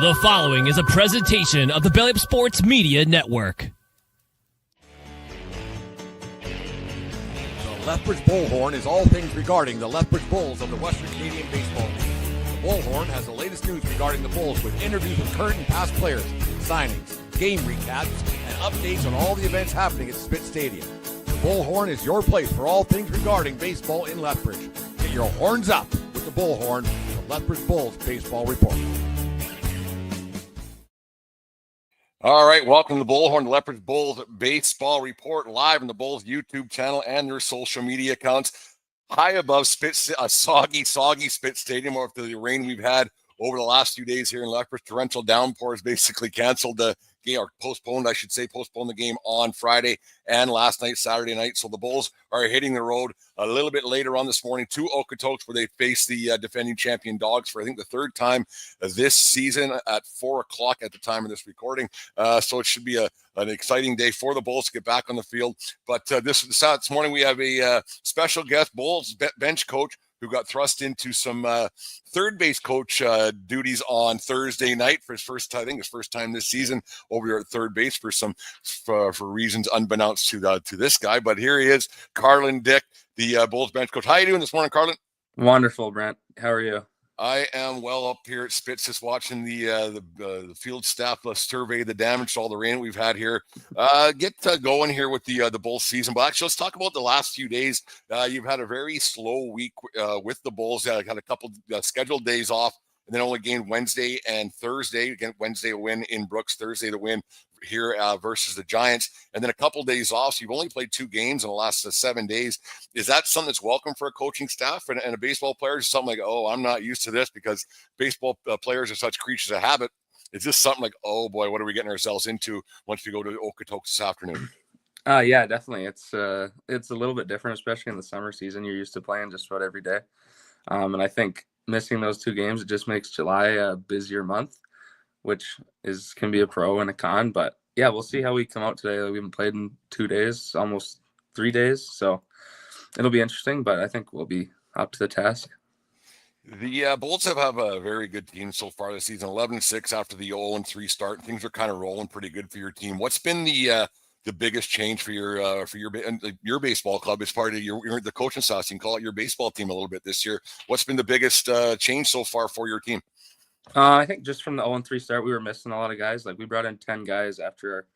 The following is a presentation of the Belly Up Sports Media Network. The Lethbridge Bullhorn is all things regarding the Lethbridge Bulls of the Western Canadian Baseball League. The Bullhorn has the latest news regarding the Bulls with interviews with current and past players, signings, game recaps, and updates on all the events happening at Spitz Stadium. The Bullhorn is your place for all things regarding baseball in Lethbridge. Get your horns up with the Bullhorn, the Lethbridge Bulls Baseball Report. All right, welcome to the Bullhorn, the Lethbridge Bulls Baseball Report, live on the Bulls YouTube channel and their social media accounts. High above Spitz, a soggy Spitz Stadium after the rain we've had over the last few days here in Lethbridge. Torrential downpours basically canceled the game, or postponed the game on Friday and last night, Saturday night. So the Bulls are hitting the road a little bit later on this morning to Okotoks, where they face the defending champion Dogs for, I think, the third time this season at 4 o'clock at the time of this recording. So it should be an exciting day for the Bulls to get back on the field. But this morning we have a special guest, Bulls bench coach, who got thrust into some third base coach duties on Thursday night for his first time this season over here at third base for reasons unbeknownst to this guy. But here he is, Carlin Dick, the Bulls bench coach. How are you doing this morning, Carlin? Wonderful, Brent. How are you? I am well up here at Spitz, just watching the field staff survey the damage to all the rain we've had here. Get going here with the Bulls season. But actually, let's talk about the last few days. You've had a very slow week with the Bulls. Had a couple scheduled days off, and then only gained Wednesday and Thursday. Again, Wednesday a win in Brooks, Thursday the win here versus the Giants, and then a couple days off. So you've only played 2 games in the last 7 days. Is that something that's welcome for a coaching staff and a baseball player? Is something like, oh, I'm not used to this, because baseball players are such creatures of habit? Is this something like, oh boy, what are we getting ourselves into once we go to Okotoks this afternoon? Yeah, definitely. It's a little bit different, especially in the summer season. You're used to playing just about every day. And I think missing those 2 games, it just makes July a busier month, which can be a pro and a con. But yeah, we'll see how we come out today. We haven't played in 2 days, almost 3 days. So it'll be interesting, but I think we'll be up to the task. The Bulls have a very good team so far this season, 11-6 after the 0-3 start. Things are kind of rolling pretty good for your team. What's been the biggest change for your baseball club as part of the coaching staff? You can call it your baseball team a little bit this year. What's been the biggest change so far for your team? I think just from the 0-3 start, we were missing a lot of guys. Like, we brought in 10 guys after our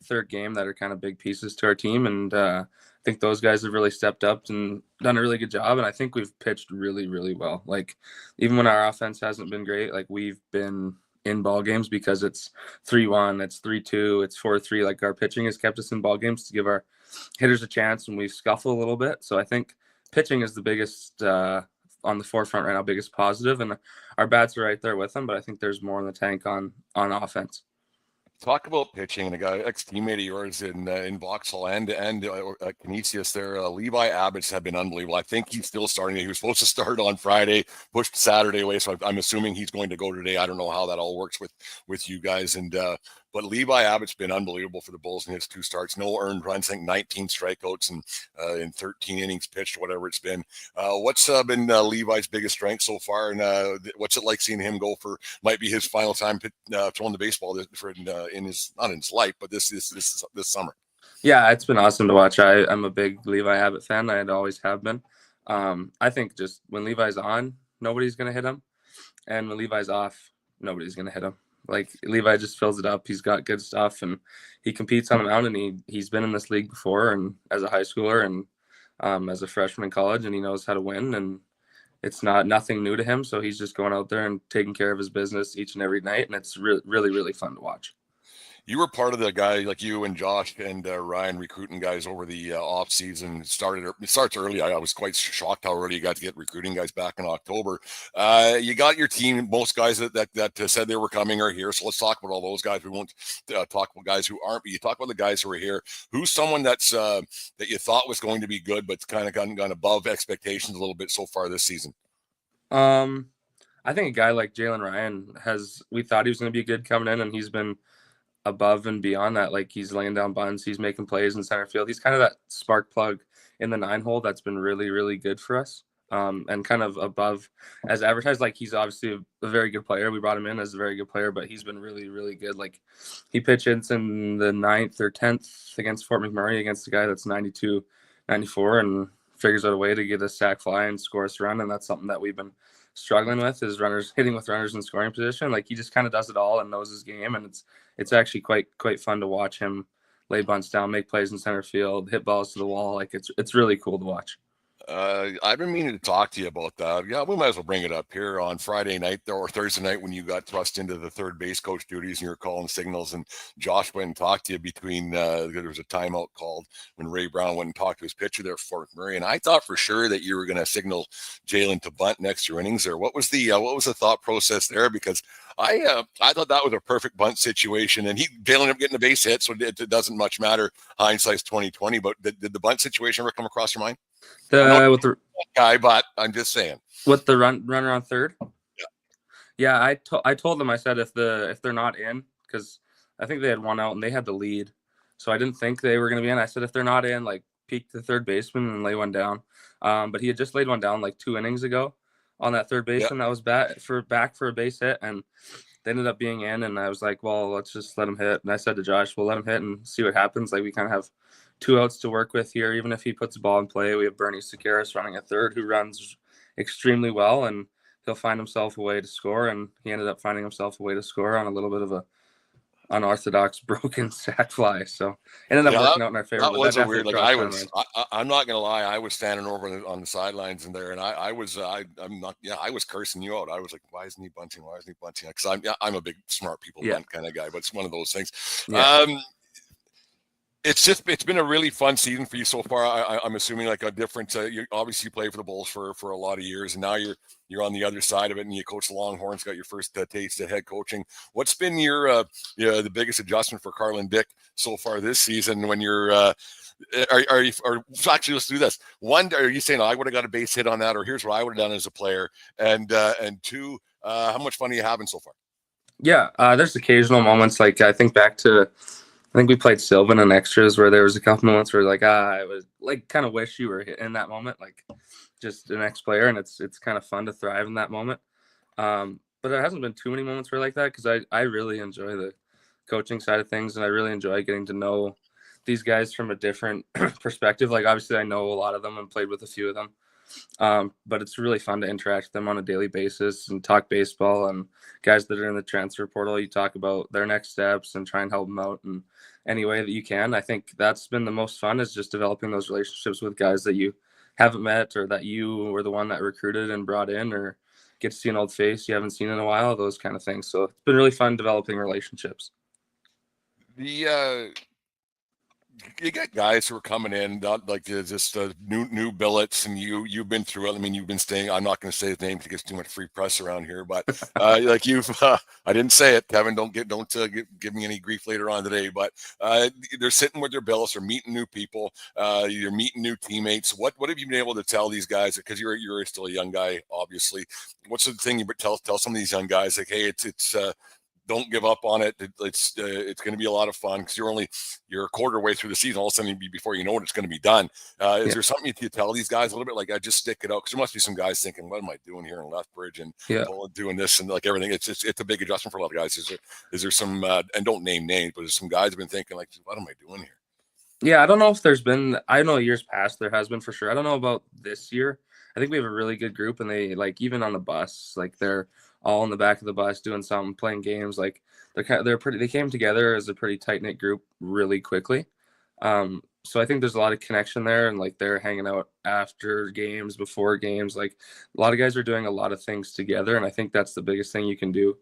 third game that are kind of big pieces to our team. And I think those guys have really stepped up and done a really good job. And I think we've pitched really, really well. Like, even when our offense hasn't been great, like, we've been in ball games because it's 3-1, it's 3-2, it's 4-3. Like, our pitching has kept us in ball games to give our hitters a chance, and we scuffle a little bit. So I think pitching is the biggest on the forefront right now, biggest positive, and our bats are right there with them, but I think there's more in the tank on offense. Talk about pitching, and a guy, ex-teammate of yours in Vauxhall and Canisius there, Levi Abbott's have been unbelievable. I think he's still starting. He was supposed to start on Friday, pushed Saturday away, so I'm assuming he's going to go today. I don't know how that all works with you guys, but Levi Abbott's been unbelievable for the Bulls in his 2 starts. No earned runs, I think 19 strikeouts and in 13 innings pitched, whatever it's been. What's been Levi's biggest strength so far, and what's it like seeing him go for might be his final time throwing the baseball in his, not in his life, but this summer? Yeah, it's been awesome to watch. I'm a big Levi Abbott fan. I always have been. I think just when Levi's on, nobody's going to hit him, and when Levi's off, nobody's going to hit him. Like, Levi just fills it up. He's got good stuff, and he competes on the mound, and he's been in this league before, and as a high schooler and as a freshman in college, and he knows how to win, and it's nothing new to him. So he's just going out there and taking care of his business each and every night, and it's really, really fun to watch. You were part of the guy, like you and Josh and Ryan, recruiting guys over the off season. It starts early. I was quite shocked how early you got to get recruiting guys back in October. You got your team. Most guys that said they were coming are here. So let's talk about all those guys. We won't talk about guys who aren't, but you talk about the guys who are here. Who's someone that's that you thought was going to be good, but kind of gone above expectations a little bit so far this season? I think a guy like Jalen Ryan we thought he was going to be good coming in, and he's been above and beyond that. Like, he's laying down bunts, he's making plays in center field. He's kind of that spark plug in the 9 hole that's been really, really good for us. and kind of above as advertised. Like, he's obviously a very good player. We brought him in as a very good player, but he's been really, really good. Like, he pitches in the 9th or 10th against Fort McMurray against a guy that's 92, 94, and figures out a way to get a sac fly and score us a run. And that's something that we've been struggling with, is runners hitting with runners in scoring position. Like, he just kind of does it all and knows his game, and it's actually quite fun to watch him lay bunts down, make plays in center field, hit balls to the wall. Like, it's really cool to watch. I've been meaning to talk to you about that. Yeah, we might as well bring it up here on Friday night or Thursday night when you got thrust into the third base coach duties and you were calling signals, and Josh went and talked to you between there was a timeout called when Ray Brown went and talked to his pitcher there for Fort McMurray, and I thought for sure that you were going to signal Jalen to bunt next to innings there. What was the thought process there? Because I thought that was a perfect bunt situation, and Jalen ended up getting a base hit, so it doesn't much matter. Hindsight's 2020, but did the bunt situation ever come across your mind? With the guy, but I'm just saying. With the runner on third? Yeah. I told them, I said, if they're not in, because I think they had one out and they had the lead, so I didn't think they were going to be in. I said, if they're not in, like, peek the third baseman and lay one down. But he had just laid one down like 2 innings ago on that third baseman that was back for a base hit, and they ended up being in. And I was like, well, let's just let him hit. And I said to Josh, we'll let him hit and see what happens. Like, we kind of have 2 outs to work with here. Even if he puts a ball in play, we have Bernie Sekeres running at third, who runs extremely well, and he'll find himself a way to score. And he ended up finding himself a way to score on a little bit of a unorthodox broken sac fly. So it ended up working out in our favor. That was a weird. Like, I'm not gonna lie. I was standing over on the sidelines in there, and I was cursing you out. I was like, why isn't he bunting? Why isn't he bunting? Because I'm a big smart people bunt kind of guy, but it's one of those things. Yeah. It's been a really fun season for you so far. I'm assuming like a different. You obviously played for the Bulls for a lot of years, and now you're on the other side of it, and you coach the Longhorns. Got your first taste of head coaching. What's been your the biggest adjustment for Carlin Dick so far this season? When you're actually, let's do this. One, are you saying, I would have got a base hit on that, or here's what I would have done as a player? And 2, how much fun are you having so far? Yeah, there's occasional moments. Like, I think back to, I think we played Sylvan and extras where there was a couple moments where like, I was like, kind of wish you were in that moment, like just an ex-player, and it's kind of fun to thrive in that moment. But there hasn't been too many moments where like that, because I really enjoy the coaching side of things, and I really enjoy getting to know these guys from a different perspective. Like, obviously I know a lot of them and played with a few of them. But it's really fun to interact with them on a daily basis and talk baseball, and guys that are in the transfer portal, you talk about their next steps and try and help them out in any way that you can. I think that's been the most fun, is just developing those relationships with guys that you haven't met, or that you were the one that recruited and brought in, or get to see an old face you haven't seen in a while, those kind of things. So it's been really fun developing relationships. You get guys who are coming in, not like just new billets, and you've been through it. I mean, you've been staying. I'm not going to say his name because he gets too much free press around here, but like you've, I didn't say it, Kevin. Don't give me any grief later on today. But they're sitting with their billets, or meeting new people. You're meeting new teammates. What have you been able to tell these guys? Because you're still a young guy, obviously. What's the thing you would tell some of these young guys? Like, hey, it's don't give up on it. It's going to be a lot of fun, because you're a quarter way through the season. All of a sudden, before you know it, it's going to be done. Is there something you tell these guys a little bit, like, I just stick it out? Because there must be some guys thinking, what am I doing here in Lethbridge and doing this and like everything? It's a big adjustment for a lot of guys. Is there some and don't name names, but there's some guys have been thinking like, what am I doing here? Yeah, I don't know if there's been. I know years past there has been for sure. I don't know about this year. I think we have a really good group, and they, like, even on the bus, like, they're all in the back of the bus doing something, playing games. Like, they came together as a pretty tight knit group really quickly. So I think there's a lot of connection there, and like, they're hanging out after games, before games. Like, a lot of guys are doing a lot of things together, and I think that's the biggest thing you can do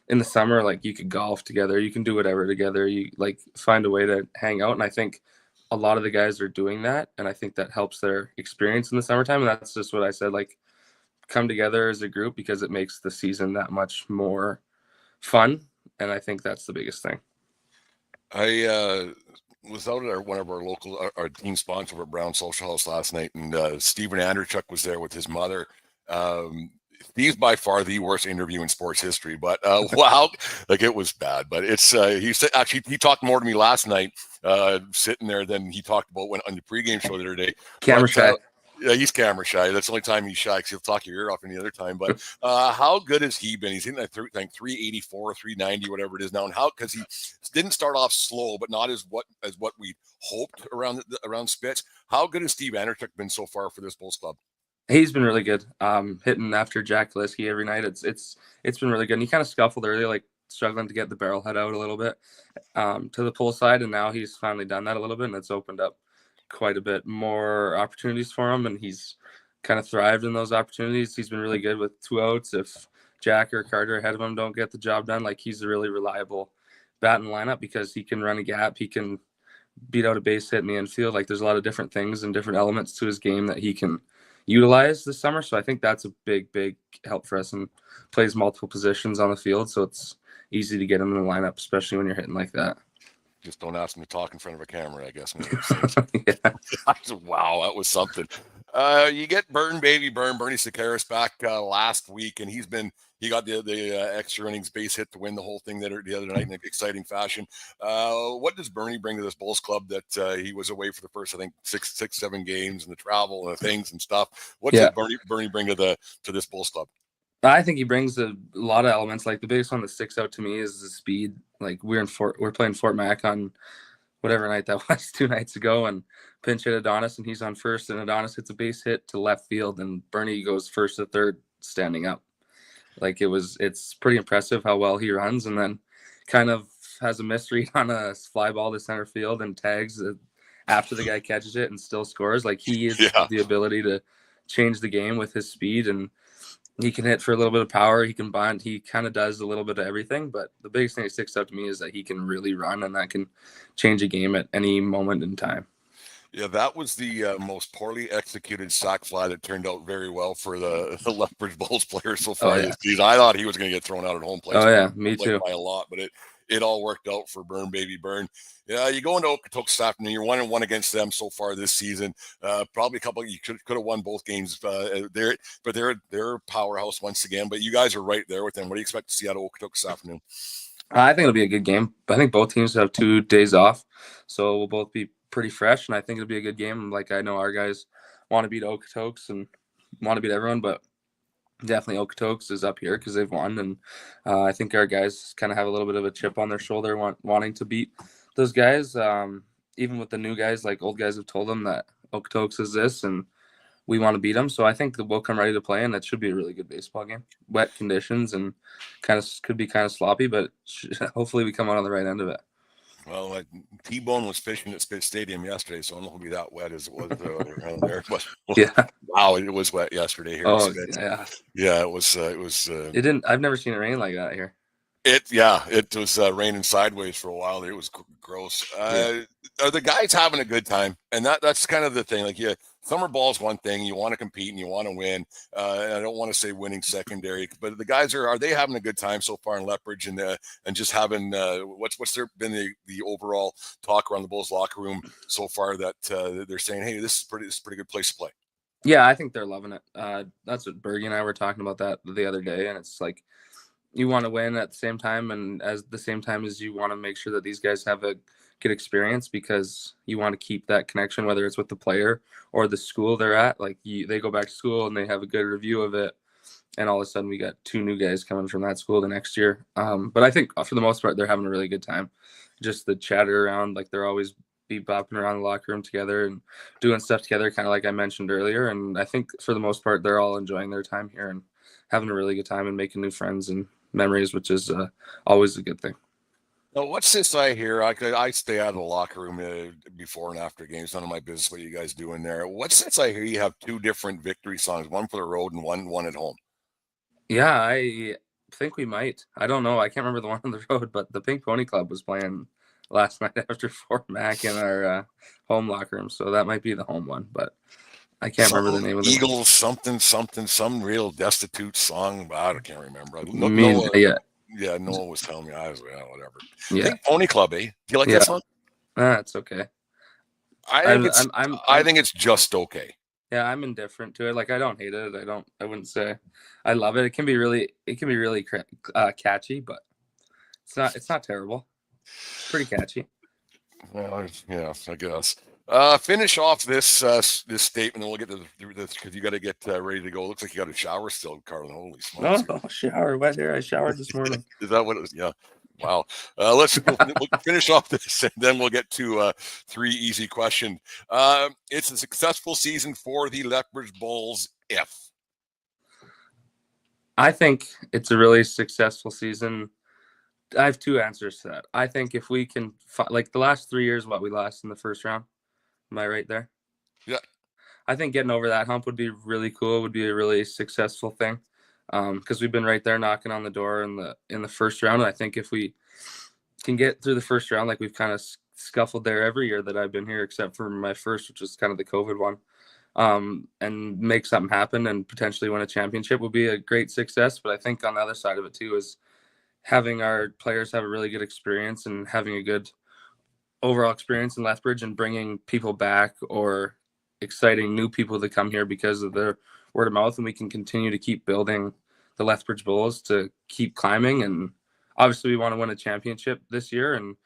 in the summer. Like, you could golf together, you can do whatever together, you like find a way to hang out. And I think a lot of the guys are doing that, and I think that helps their experience in the summertime. And that's just what I said, like, come together as a group, because it makes the season that much more fun. And I think that's the biggest thing. I was out at one of our team sponsor at Brown Social House last night, and Stephen Anderchuk was there with his mother. He's by far the worst interview in sports history, but wow, like, it was bad. But it's he said, actually, he talked more to me last night sitting there than he talked about when on the pregame show the other day. Camera shy. Yeah, he's camera shy. That's the only time he's shy because he'll talk your ear off any other time. But how good has he been? He's in that 384, 390, whatever it is now. And how, because he didn't start off slow, but not as what we hoped around Spitz. How good has Steve Anderchuk been so far for this Bulls club? He's been really good. Hitting after Jack Liskey every night. It's been really good. And he kind of scuffled early, like struggling to get the barrel head out a little bit to the pull side, and now he's finally done that a little bit, and it's opened up quite a bit more opportunities for him, and he's kind of thrived in those opportunities. He's been really good with 2 outs. If Jack or Carter ahead of him don't get the job done, like he's a really reliable bat in the lineup because he can run a gap, he can beat out a base hit in the infield. Like there's a lot of different things and different elements to his game that he can utilize this summer. So I think that's a big help for us, and plays multiple positions on the field, so it's easy to get him in the lineup, especially when you're hitting like that. Just don't ask him to talk in front of a camera, I guess. Yeah. Wow, that was something. You get Bernie Sakaris back last week, and he got the extra innings base hit to win the whole thing the other night in an exciting fashion. What does Bernie bring to this Bulls club that he was away for the first, I think, 7 games, and the travel and the things and stuff? What does Bernie bring to this Bulls club? I think he brings a lot of elements. Like the biggest one that sticks out to me is the speed. Like we're playing Fort Mac on whatever night that was 2 nights ago, and pinch hit Adonis, and he's on first, and Adonis hits a base hit to left field, and Bernie goes first to third standing up. Like it's pretty impressive how well he runs, and then kind of has a misread on a fly ball to center field and tags after the guy catches it and still scores. Like he has the ability to change the game with his speed, and he can hit for a little bit of power. He can bind. He kind of does a little bit of everything. But the biggest thing that sticks out to me is that he can really run, and that can change a game at any moment in time. Yeah, that was the most poorly executed sac fly that turned out very well for the Lethbridge Bulls players so far this season. I thought he was going to get thrown out at home plate. Oh, yeah, me too. By a lot, but it all worked out for Burn. Yeah, you go into Okotoks this afternoon. You're 1-1 against them so far this season. Probably a couple. You could have won both games there, but they're a powerhouse once again. But you guys are right there with them. What do you expect to see out of Okotoks this afternoon? I think it'll be a good game. I think both teams have 2 days off, so we'll both be pretty fresh, and I think it'll be a good game. Like I know our guys want to beat Okotoks and want to beat everyone, but definitely Okotoks is up here because they've won, and I think our guys kind of have a little bit of a chip on their shoulder wanting to beat those guys. Even with the new guys, like old guys have told them that Okotoks is this, and we want to beat them. So I think that we'll come ready to play, and that should be a really good baseball game. Wet conditions and could be kind of sloppy, but hopefully we come out on the right end of it. Well, T-Bone was fishing at Spitz Stadium yesterday, so I don't know if it'll be that wet as it was around there. But wow, it was wet yesterday here. Oh, yeah, it was. It didn't. I've never seen it rain like that here. It was raining sideways for a while. It was gross. Are the guys having a good time? And that's kind of the thing. Like, summer ball is one thing. You want to compete and you want to win. And I don't want to say winning secondary, but the guys are they having a good time so far in Lethbridge and just having what's been the overall talk around the Bulls locker room so far that they're saying, hey, this is a pretty good place to play. Yeah, I think they're loving it. That's what Bergie and I were talking about that the other day, and it's like you want to win at the same time, and at the same time as you want to make sure that these guys have a good experience because you want to keep that connection, whether it's with the player or the school they're at. Like they go back to school and they have a good review of it, and all of a sudden we got 2 new guys coming from that school the next year. But I think for the most part they're having a really good time. Just the chatter around, like they're always bopping around the locker room together and doing stuff together, kind of like I mentioned earlier. And I think for the most part they're all enjoying their time here and having a really good time and making new friends and memories, which is always a good thing. Now, what's this I hear? I stay out of the locker room before and after games. None of my business what you guys do in there. What's this I hear? You have 2 different victory songs, one for the road and one at home. Yeah, I think we might. I don't know. I can't remember the one on the road, but the Pink Pony Club was playing last night after Fort Mac in our home locker room, so that might be the home one, but I can't remember the name of the Eagles something, some real destitute song. I can't remember. Noah was telling me. I was whatever. Yeah. Pink Pony Club, eh? Do you like that song? It's okay. I think it's just okay. Yeah, I'm indifferent to it. Like I don't hate it. I wouldn't say I love it. It can be really catchy, but it's not terrible. It's pretty catchy. Well, yeah, I guess. Finish off this this statement, and we'll get to this because you got to get ready to go. Looks like you got a shower still, Carlin. Holy smokes! No, shower wet hair. I showered this morning. Is that what it was? Yeah. Wow. We'll finish off this, and then we'll get to 3 easy questions. It's a successful season for the Lethbridge Bulls. If I think it's a really successful season. I have 2 answers to that. I think if we can, like the last 3 years, what we lost in the first round. Am I right there? Yeah. I think getting over that hump would be really cool. Would be a really successful thing, because we've been right there knocking on the door in the first round. And I think if we can get through the first round, like we've kind of scuffled there every year that I've been here, except for my first, which was kind of the COVID one, and make something happen and potentially win a championship would be a great success. But I think on the other side of it too is having our players have a really good experience and having a good overall experience in Lethbridge and bringing people back or exciting new people to come here because of their word of mouth. And we can continue to keep building the Lethbridge Bulls to keep climbing. And obviously we want to win a championship this year, and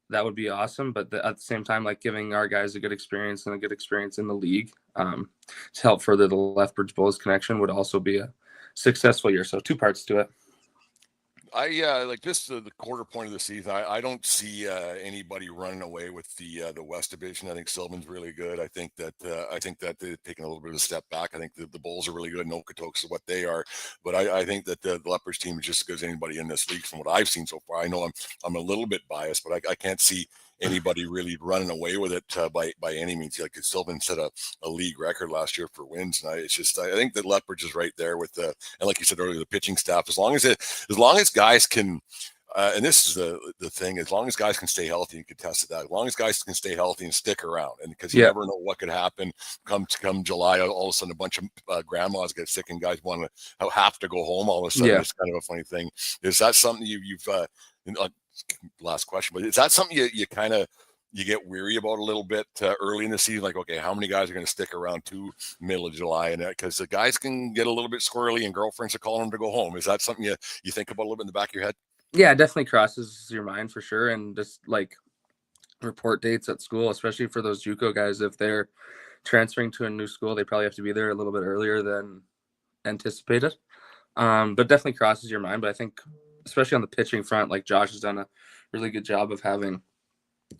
that would be awesome. But at the same time, like giving our guys a good experience and a good experience in the league to help further the Lethbridge Bulls connection would also be a successful year. So 2 parts to it. Like this the quarter point of the season. I don't see anybody running away with the West Division. I think Sylvan's really good. I think that they're taking a little bit of a step back. I think the Bulls are really good, and Okotoks are what they are. But I think that the Lethbridge team is just as good as anybody in this league from what I've seen so far. I know I'm a little bit biased, but I can't see anybody really running away with it by any means. Like Sylvan set a league record last year for wins, and I think that Lethbridge is right there with and like you said earlier, the pitching staff. As long as guys can, and this is the thing, as long as guys can stay healthy, you can test that. As long as guys can stay healthy and stick around, and because you never know what could happen come July, all of a sudden a bunch of grandmas get sick and guys want to have to go home all of a sudden. It's kind of a funny thing. Is that something you've last question, but is that something you kind of get weary about a little bit early in the season? Like, okay, how many guys are going to stick around to middle of July? And because the guys can get a little bit squirrely and girlfriends are calling them to go home. Is that something you think about a little bit in the back of your head? Yeah, it definitely crosses your mind for sure. And just like report dates at school, especially for those JUCO guys, if they're transferring to a new school, they probably have to be there a little bit earlier than anticipated. But definitely crosses your mind. But I think especially on the pitching front, like Josh has done a really good job of having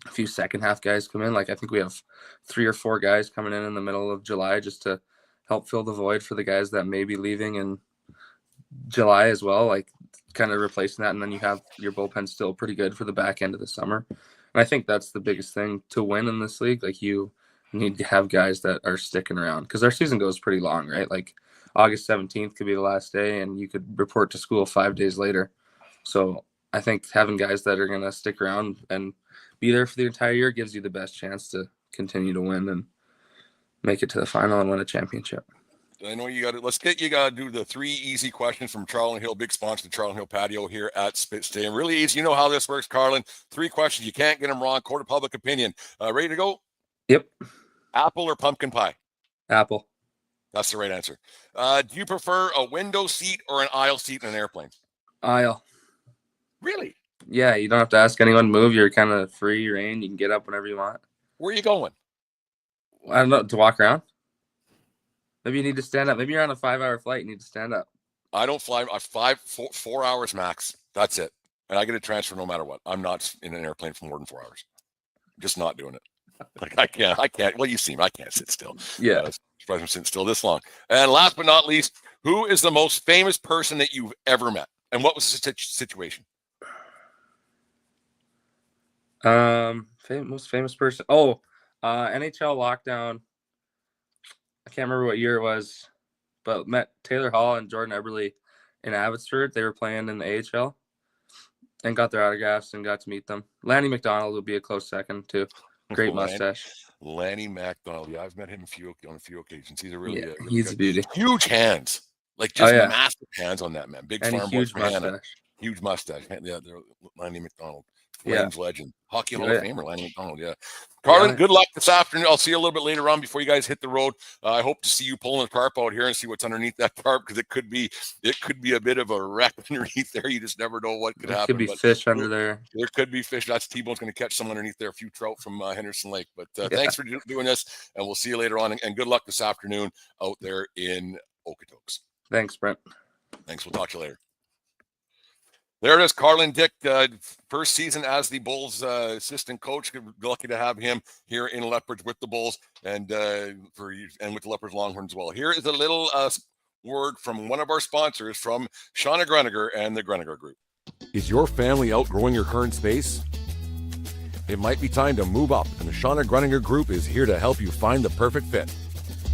a few second half guys come in. Like I think we have 3 or 4 guys coming in the middle of July just to help fill the void for the guys that may be leaving in July as well, like kind of replacing that. And then you have your bullpen still pretty good for the back end of the summer. And I think that's the biggest thing to win in this league. Like you need to have guys that are sticking around because our season goes pretty long, right? Like August 17th could be the last day and you could report to school 5 days later. So I think having guys that are going to stick around and be there for the entire year gives you the best chance to continue to win and make it to the final and win a championship. I know you got to you got to do the 3 easy questions from Charlin Hill, big sponsor of the Charlin Hill patio here at Spitz Stadium. Really easy. You know how this works, Carlin. 3 questions. You can't get them wrong. Court of public opinion. Ready to go? Yep. Apple or pumpkin pie? Apple. That's the right answer. Do you prefer a window seat or an aisle seat in an airplane? Aisle. Really? Yeah, you don't have to ask anyone to move. You're kind of free reign. You can get up whenever you want. Where are you going? I don't know, to walk around. Maybe you need to stand up. Maybe you're on a 5-hour flight. You need to stand up. I don't fly. 4 hours max. That's it. And I get a transfer no matter what. I'm not in an airplane for more than 4 hours. I'm just not doing it. Like I can't. Well, you see me. I can't sit still. Yeah. Surprised I'm sitting still this long. And last but not least, who is the most famous person that you've ever met? And what was the situation? Most famous person. NHL lockdown. I can't remember what year it was, but met Taylor Hall and Jordan Eberle in Abbotsford. They were playing in the AHL and got their autographs and got to meet them. Lanny McDonald would be a close second too. Great mustache. Lanny McDonald. Yeah, I've met him on a few occasions. He's a really, he's a beauty. Huge hands, like just massive hands on that man. Big and farm huge mustache. mustache. Huge mustache. Yeah, Lanny McDonald. Flames legend, Hockey Hall of Famer, Lanny McDonald. Yeah. Carlin, good luck this afternoon. I'll see you a little bit later on before you guys hit the road. I hope to see you pulling the tarp out here and see what's underneath that tarp, because it could be a bit of a wreck underneath there. You just never know what could happen. Could be fish under there. There could be fish. That's T-Bone's going to catch some underneath there, a few trout from Henderson Lake. But thanks for doing this, and we'll see you later on. And good luck this afternoon out there in Okotoks. Thanks, Brent. Thanks. We'll talk to you later. There it is, Carlin Dick, first season as the Bulls assistant coach. Lucky to have him here in Lethbridge with the Bulls and with the Lethbridge Longhorns as well. Here is a little word from one of our sponsors, from Shauna Greniger and the Greniger Group. Is your family outgrowing your current space? It might be time to move up, and the Shauna Greniger Group is here to help you find the perfect fit.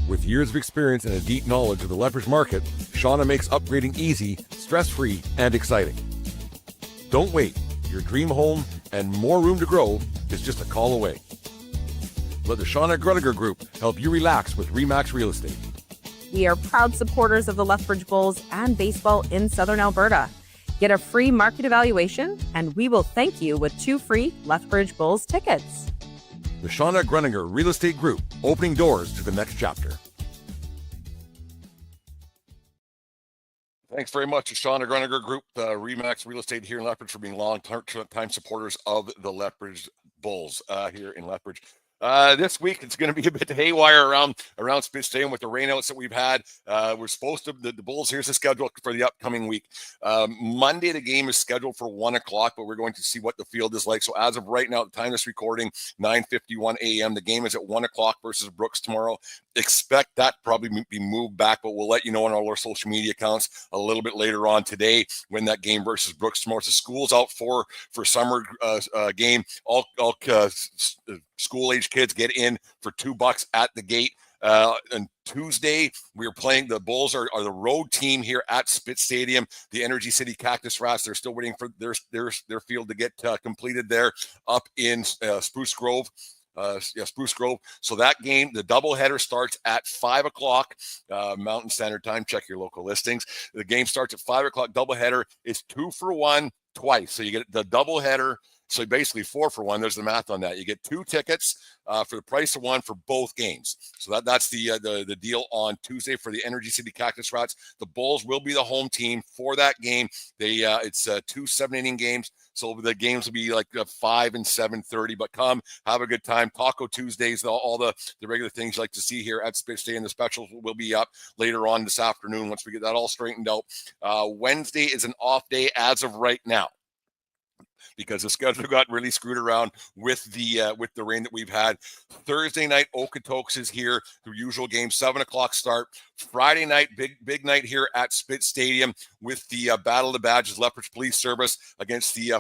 With years of experience and a deep knowledge of the Lethbridge market, Shauna makes upgrading easy, stress-free, and exciting. Don't wait. Your dream home and more room to grow is just a call away. Let the Shauna Greniger Group help you relax with RE/MAX Real Estate. We are proud supporters of the Lethbridge Bulls and baseball in Southern Alberta. Get a free market evaluation, and we will thank you with 2 free Lethbridge Bulls tickets. The Shauna Greniger Real Estate Group, opening doors to the next chapter. Thanks very much to Shauna Greniger Group, RE/MAX Real Estate here in Lethbridge, for being long-time supporters of the Lethbridge Bulls here in Lethbridge. This week it's going to be a bit haywire around Spitz Stadium with the rainouts that we've had. We're supposed to the Bulls. Here's the schedule for the upcoming week. Monday the game is scheduled for 1 o'clock, but we're going to see what the field is like. So as of right now, the time of this recording, 9:51 a.m. The game is at 1 o'clock versus Brooks tomorrow. Expect that probably be moved back, but we'll let you know on all our social media accounts a little bit later on today when that game versus Brooks tomorrow. So school's out for summer game. All school-age kids get in for $2 at the gate. And Tuesday, we're playing, the Bulls are the road team here at Spitz Stadium. The Energy City Cactus Rats, they're still waiting for their field to get completed there up in Spruce Grove. Spruce Grove. So that game, the doubleheader, starts at 5 o'clock Mountain Standard Time. Check your local listings. The game starts at 5 o'clock. Doubleheader is 2 for 1 twice. So you get the doubleheader. So basically 4 for 1. There's the math on that. You get 2 tickets for the price of 1 for both games. So that's the deal on Tuesday for the Energy City Cactus Rats. The Bulls will be the home team for that game. It's 2 7-inning games. So the games will be like 5 and 7:30. But come, have a good time. Taco Tuesdays, all the regular things you like to see here at Spitz Day, and the specials will be up later on this afternoon once we get that all straightened out. Wednesday is an off day as of right now, because the schedule got really screwed around with the rain that we've had. Thursday night, Okotoks is here. The usual game, 7 o'clock start. Friday night, big night here at Spitz Stadium with the Battle of the Badges, Lethbridge Police Service against the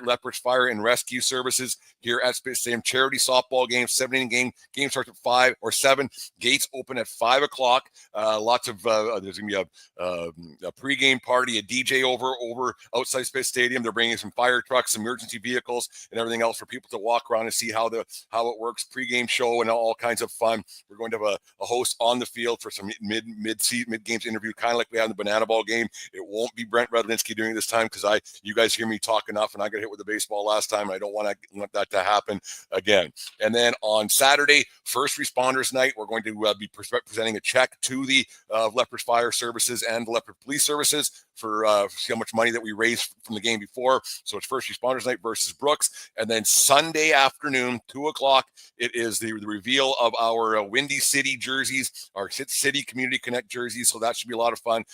Lethbridge Fire and Rescue Services here at Spitz Stadium. Charity softball game, 7-inning game. Game starts at 5 or 7. Gates open at 5 o'clock. Lots of there's gonna be a pregame party, a DJ over outside Spitz Stadium. They're bringing some fire trucks, emergency vehicles, and everything else for people to walk around and see how it works. Pregame show and all kinds of fun. We're going to have a host on the field for some mid-games interview, kind of like we had in the Banana Ball game. It won't be Brent Radlinsky doing this time, because you guys hear me talk enough, and I got hit with the baseball last time. I don't want that to happen again. And then on Saturday, First Responders Night, we're going to be presenting a check to the Lethbridge Fire Services and Lethbridge Police Services for see how much money that we raised from the game before. So it's First Responders Night versus Brooks. And then Sunday afternoon, 2 o'clock, it is the reveal of our Windy City jerseys, our City Community Connect jerseys. So that should be a lot of fun.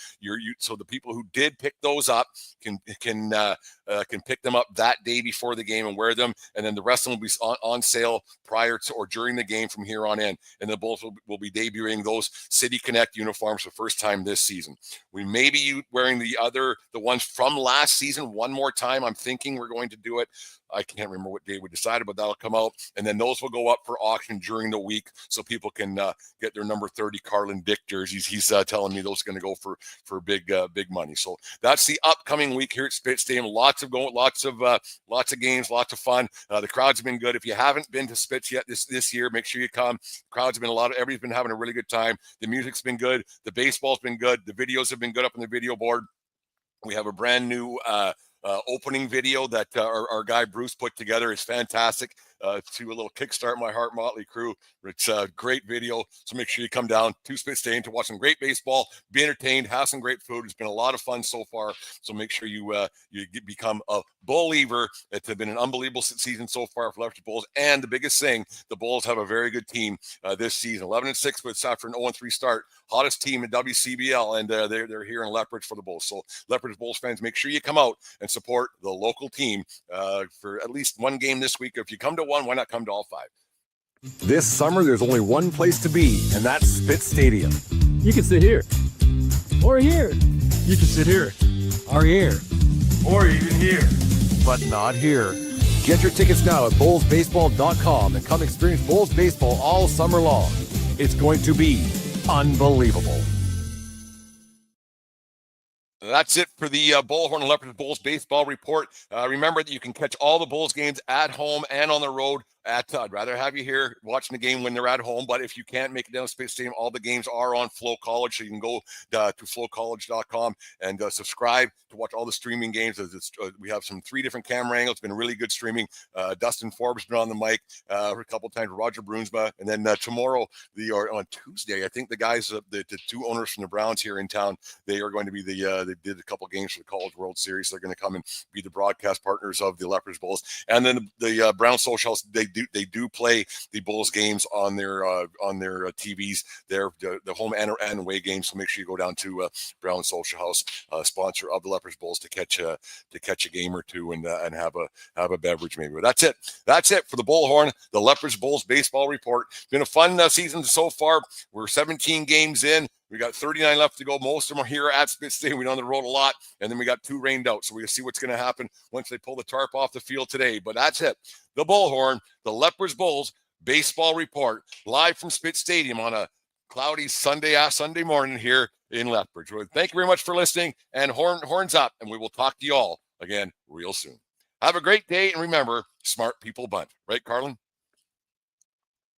So the people who did pick those up can pick them up that day before the game and wear them. And then the rest of them will be on sale prior to or during the game from here on in. And the Bulls will be debuting those City Connect uniforms for the first time this season. We may be wearing the ones from last season one more time. I'm thinking we're going to do it. I can't remember what day we decided, but that'll come out. And then those will go up for auction during the week so people can get their number 30 Carlin Dick jerseys. He's telling me those are going to go for big money. So that's the upcoming week here at Spitz Stadium. Lots of games, lots of fun. The crowds have been good. If you haven't been to Spitz yet this year, make sure you come. Crowds have been everybody's been having a really good time. The music's been good. The baseball's been good. The videos have been good up on the video board. We have a brand new opening video that our guy Bruce put together is fantastic. To a little Kickstart My Heart Motley Crew. It's a great video. So make sure you come down to Spitz Stadium to watch some great baseball, be entertained, have some great food. It's been a lot of fun so far. So make sure you become a believer. It's been an unbelievable season so far for Lethbridge Bulls. And the biggest thing, the Bulls have a very good team this season. 11-6, but it's after an 0-3 start. Hottest team in WCBL, and they're here in Lethbridge for the Bulls. So Lethbridge Bulls fans, make sure you come out and support the local team for at least one game this week. If you come to one, why not come to all 5? This summer, there's only one place to be, and that's Spitz Stadium. You can sit here. Or here. You can sit here. Or here. Or even here. But not here. Get your tickets now at bullsbaseball.com and come experience Bulls baseball all summer long. It's going to be unbelievable. That's it for the Bullhorn and Lethbridge Bulls baseball report. Remember that you can catch all the Bulls games at home and on the road. I'd rather have you here watching the game when they're at home, but if you can't make it down to Spitz Stadium, all the games are on Flow College, so you can go to flowcollege.com and subscribe to watch all the streaming games. We have 3 different camera angles. It's been really good streaming. Dustin Forbes has been on the mic a couple of times, Roger Brunsma, and then tomorrow, on Tuesday, I think the guys, the 2 owners from the Browns here in town, they are going to be they did a couple of games for the College World Series. They're going to come and be the broadcast partners of the Lethbridge Bulls, and then the Brown Social House, they do play the Bulls games on their TVs. They're the home and away games. So make sure you go down to Brown Social House, sponsor of the Lethbridge Bulls, to catch a game or two and have a beverage maybe. But that's it. That's it for the Bullhorn, the Lethbridge Bulls baseball report. It's been a fun season so far. We're 17 games in. We got 39 left to go. Most of them are here at Spitz Stadium. We're on the road a lot, and then we got 2 rained out. So we'll see what's going to happen once they pull the tarp off the field today. But that's it. The Bullhorn, the Lethbridge Bulls baseball report, live from Spitz Stadium on a cloudy Sunday morning here in Lethbridge. Thank you very much for listening, and horns up, and we will talk to you all again real soon. Have a great day, and remember, smart people bunt. Right, Carlin?